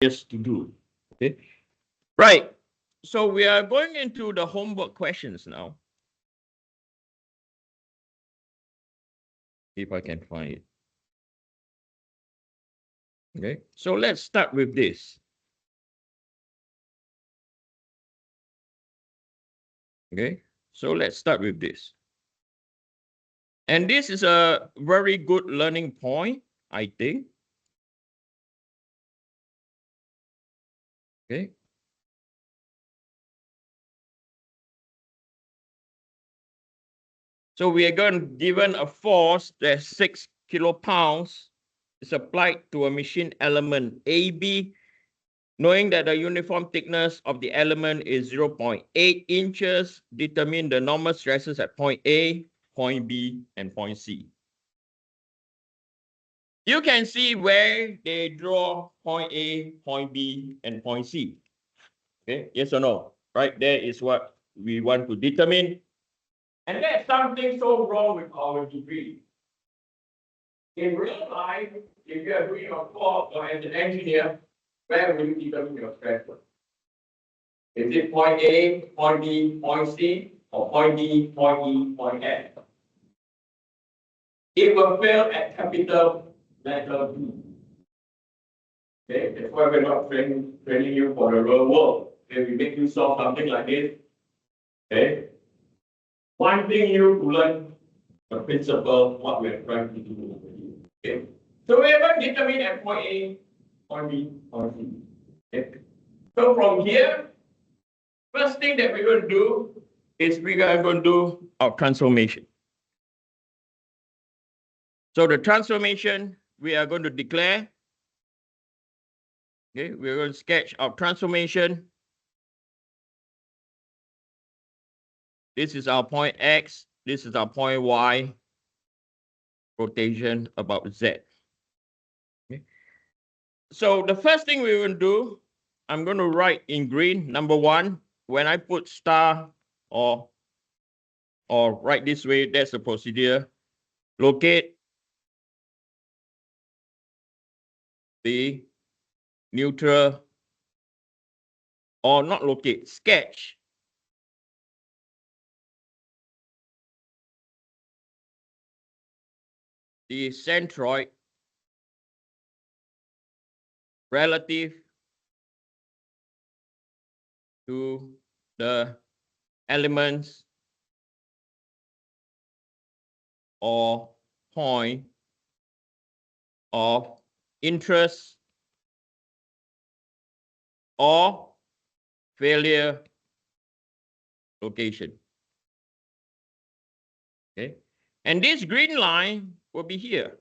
just to do. Okay, right. So we are going into the homework questions now. If I can find it. Okay, so let's start with this. Okay, so let's start with this. And this is a very good learning point, I think. Okay. So we are given a force that's 6 kilopounds is applied to a machine element AB, knowing that the uniform thickness of the element is 0.8 inches. Determine the normal stresses at point A, point B, and point C. You can see where they draw point A, point B, and point C. Okay, yes or no? Right there is what we want to determine. And there's something so wrong with our degree. In real life, if you are doing your course or as an engineer, where will you determine your stress? Is it point A, point B, point C, or point D, point E, point F? It will fail at capital letter B. Okay, that's why we're not training you for the real world. If we make you solve something like this, okay, wanting you to learn the principle, what we're trying to do. Okay, so we have determined at point A, point B, point C. Okay, so from here, first thing that we're going to do is we are going to do our transformation. So the transformation we are going to declare. Okay, we're going to sketch our transformation. This is our point X. This is our point Y. Rotation about Z. Okay. So the first thing we're going to do, I'm going to write in green. Number one, when I put star or write this way, that's the procedure. Locate the neutral, or not locate, sketch the centroid relative to the elements or point of interest or failure location. Okay, and this green line will be here.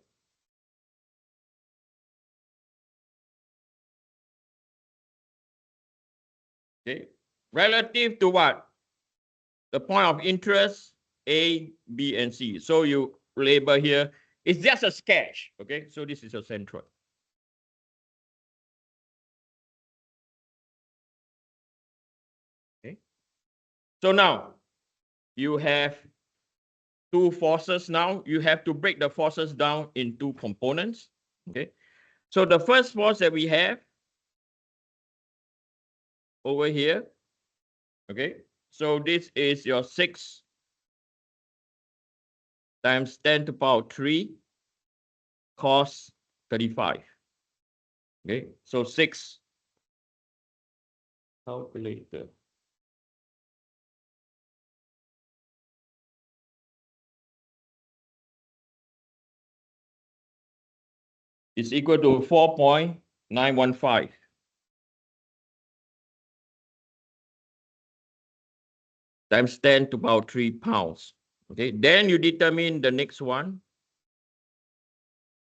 Okay, relative to what? The point of interest A, B, and C. So you label here. It's just a sketch. Okay, so this is a centroid. Okay, so now you have two forces. Now you have to break the forces down in two components. Okay, so the first force that we have over here. Okay, so this is your 6 times 10 to the power 3 cos 35. Okay, so 6 calculator. Is equal to 4.915. Times 10 to the power 3 pounds. Okay, then you determine the next one.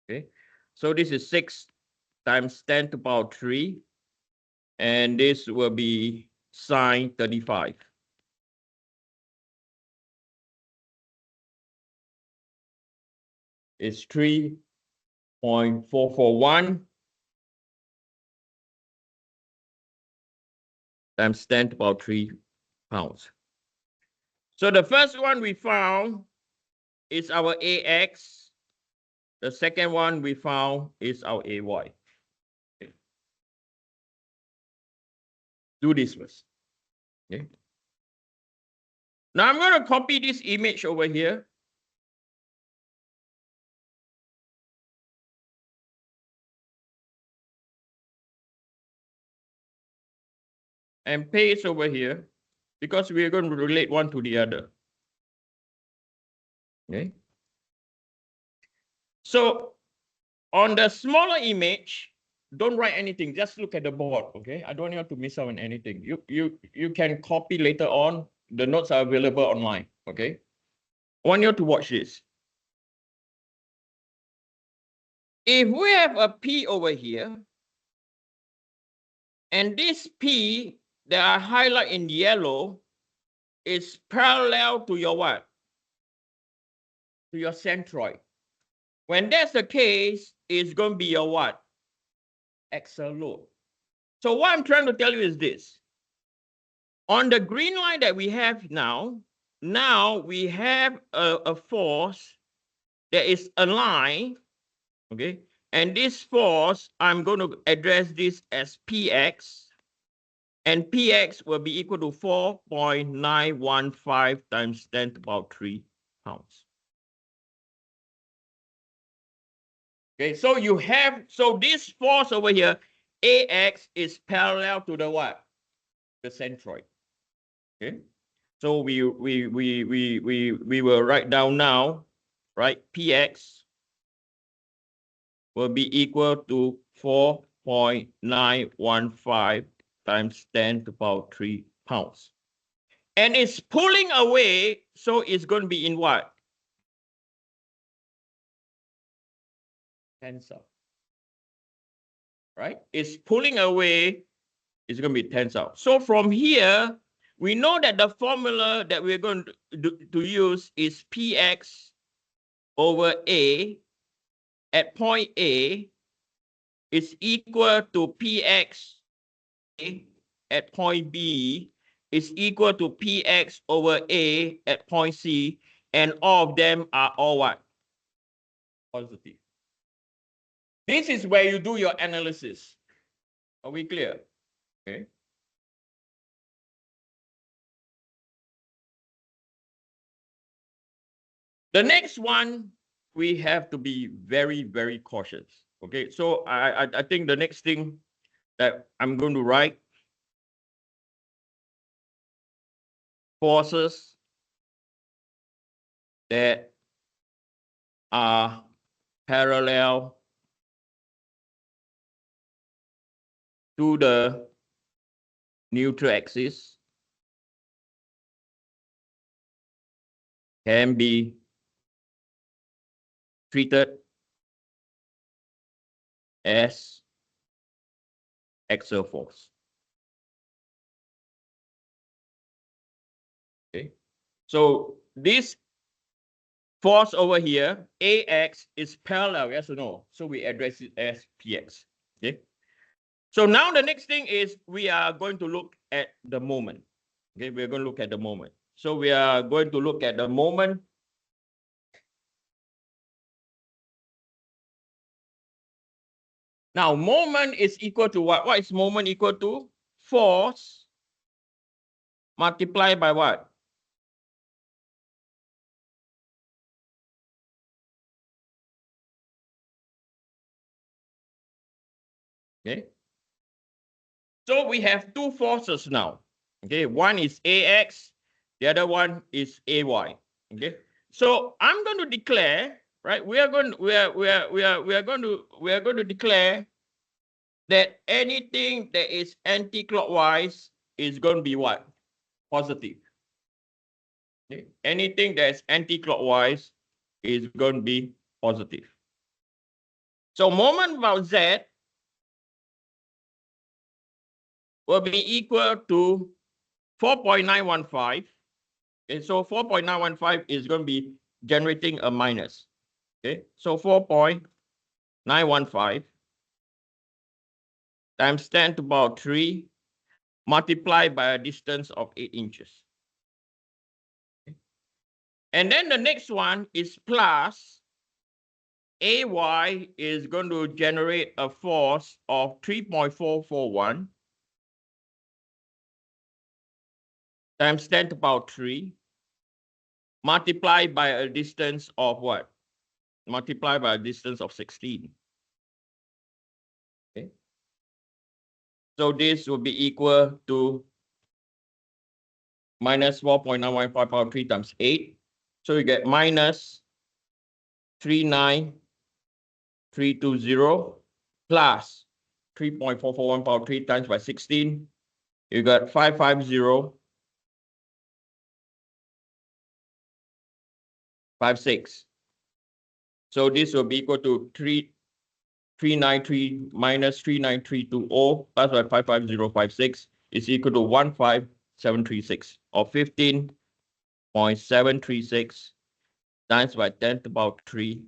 Okay, so this is 6 times 10 to the power 3, and this will be sine 35. It's 3.441 times 10 to the power 3 pounds. So the first one we found is our AX. The second one we found is our AY. Okay. do this first. Okay. Now I'm going to copy this image over here. And paste over here because we're going to relate one to the other. Okay. So on the smaller image, don't write anything. Just look at the board. Okay. I don't want you to miss out on anything. You can copy later on. The notes are available online. Okay. I want you to watch this. If we have a P over here, and this P that I highlight in yellow is parallel to your what? To your centroid. When that's the case, it's going to be your what? Axial load. So what I'm trying to tell you is this. On the green line that we have now we have a force that is aligned, okay? And this force, I'm going to address this as Px, and Px will be equal to 4.915 times 10 to the power 3 pounds. Okay, so you have, so this force over here, Ax is parallel to the what? The centroid. Okay, so we will write down now, right? Px will be equal to 4.915 times 10 to the power 3 pounds. And it's pulling away, so it's going to be in what? Tensile. Right? It's pulling away, it's going to be tensile. So from here, we know that the formula that we're going to use is Px over A at point A is equal to Px at point B is equal to Px over A at point C, and all of them are all what? Positive. This is where you do your analysis. Are we clear? Okay. The next one, we have to be very, very cautious. Okay, so I think the next thing that I'm going to write, forces that are parallel to the neutral axis can be treated as axial force. Okay, so this force over here, Ax, is parallel, yes or no? So we address it as Px. Okay. So now the next thing is we are going to look at the moment. Okay, we're going to look at the moment. So we are going to look at the moment. Now, moment is equal to what? What is moment equal to? Force multiplied by what? Okay. So we have two forces now. Okay, one is Ax, the other one is Ay. Okay. So I'm going to declare, right? We are going to declare that anything that is anti-clockwise is going to be what? Positive. Okay. Anything that's anti-clockwise is going to be positive. So moment about Z will be equal to 4.915. Okay, so 4.915 is going to be generating a minus. Okay, so 4.915 times 10 to the power 3 multiplied by a distance of 8 inches. Okay. And then the next one is plus Ay is going to generate a force of 3.441 times 10 to the power 3 multiplied by a distance of what? Multiplied by a distance of 16. Okay. So this will be equal to minus 4.915 power 3 times 8. So you get minus 39320 plus 3.441 power 3 times by 16. You got 550.56. So this will be equal to 393 minus 39320 plus by 550.56 is equal to 15736 or 15.736 times by 10 to the power 3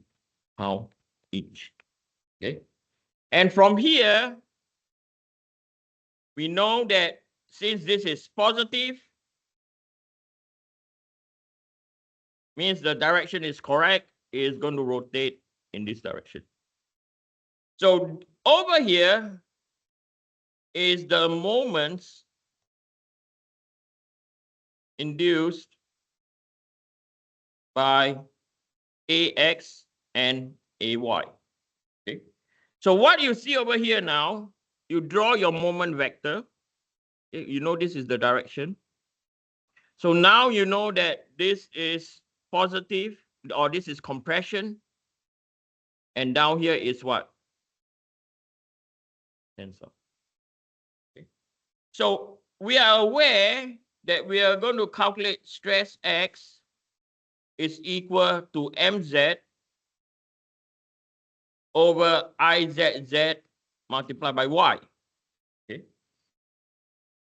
pound each. Okay. And from here, we know that since this is positive, means the direction is correct, it's going to rotate in this direction. So over here is the moments induced by AX and AY. Okay. So what you see over here now, you draw your moment vector. Okay. You know this is the direction. So now you know that this is positive or this is compression. And down here is what? Tensor. Okay. So we are aware that we are going to calculate stress X is equal to mz over izz multiplied by y. Okay.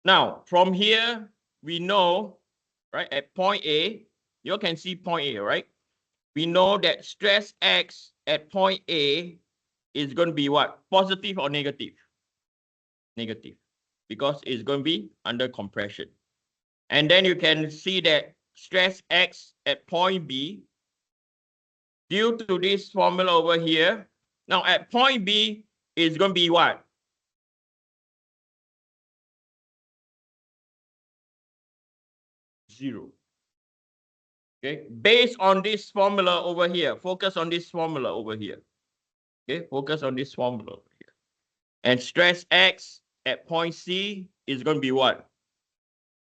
Now, from here, we know, right, at point A, you can see point A, right? We know that stress X at point A is going to be what? Positive or negative? Negative, because it's going to be under compression. And then you can see that stress X at point B, due to this formula over here, now at point B is going to be what? Zero. Okay, based on this formula over here, focus on this formula over here. Okay, focus on this formula over here. And stress X at point C is going to be what?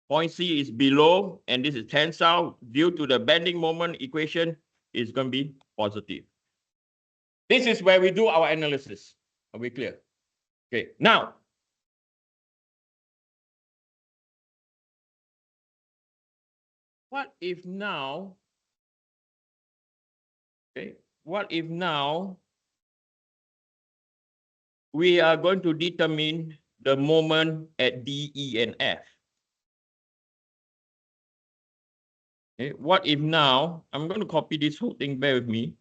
Point C is below, and this is tensile. Due to the bending moment equation, is going to be positive. This is where we do our analysis. Are we clear? Okay, now, what if now, okay, what if now we are going to determine the moment at D, E, and F? Okay, what if now, I'm going to copy this whole thing, bear with me.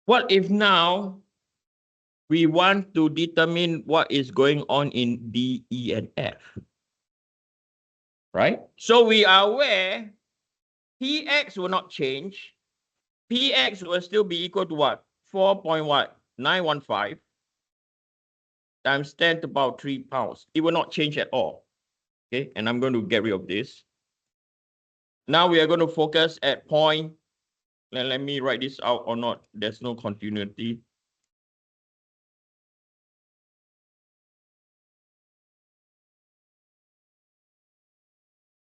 What if now we want to determine what is going on in D, E, and F? Right? So we are aware Px will not change. Px will still be equal to what? 4.915 times 10 to the power 3 pounds. It will not change at all. Okay, and I'm going to get rid of this. Now we are going to focus at point. Let me write this out or not. There's no continuity.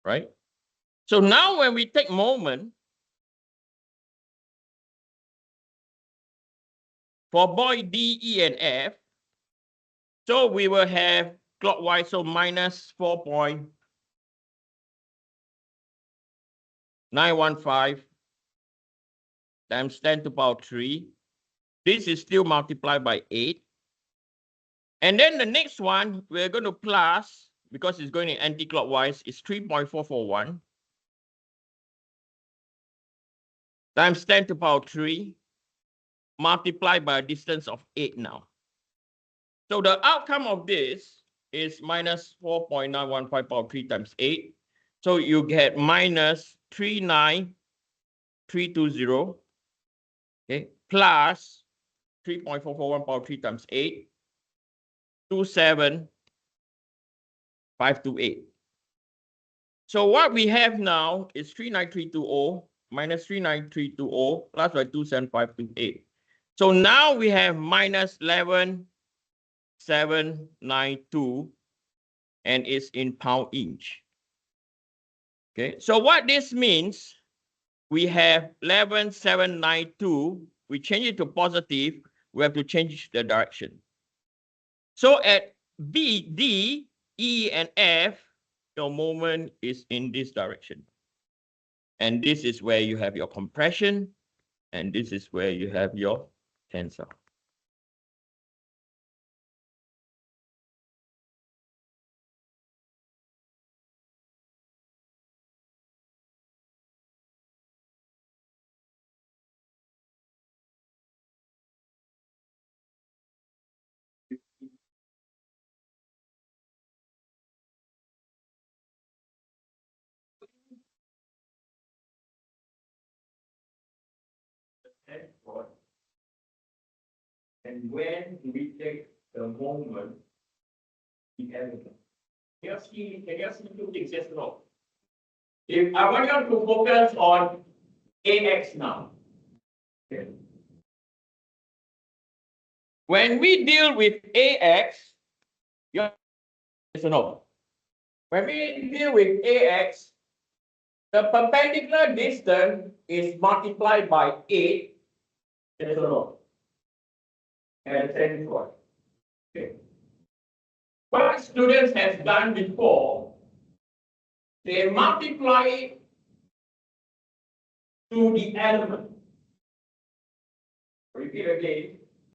Right? So now when we take moment, for point D, E, and F, so we will have clockwise, so minus 4.915 times 10 to the power 3. This is still multiplied by 8. And then the next one, we're going to plus, because it's going in anti-clockwise, is 3.441 times 10 to the power 3 multiplied by a distance of 8 now. So the outcome of this is minus 4.915 power 3 times 8. So you get minus 39320, okay, plus 3.441 power 3 times 8, 27528. So what we have now is 39320 minus 39320 plus by 27528. So now we have minus 11,792 and it's in pound inch. Okay, so what this means, we have 11,792, we change it to positive, we have to change the direction. So at B, D, E, and F, your moment is in this direction. And this is where you have your compression, and this is where you have your tensor. And when we take the moment, the element. Can you see two things? Yes or no? If I want you to focus on AX now. Okay. When we deal with AX, yes or no? When we deal with AX, the perpendicular distance is multiplied by 8. Yes or no? And same for. Okay. What students have done before, they multiply it to the element. Repeat again.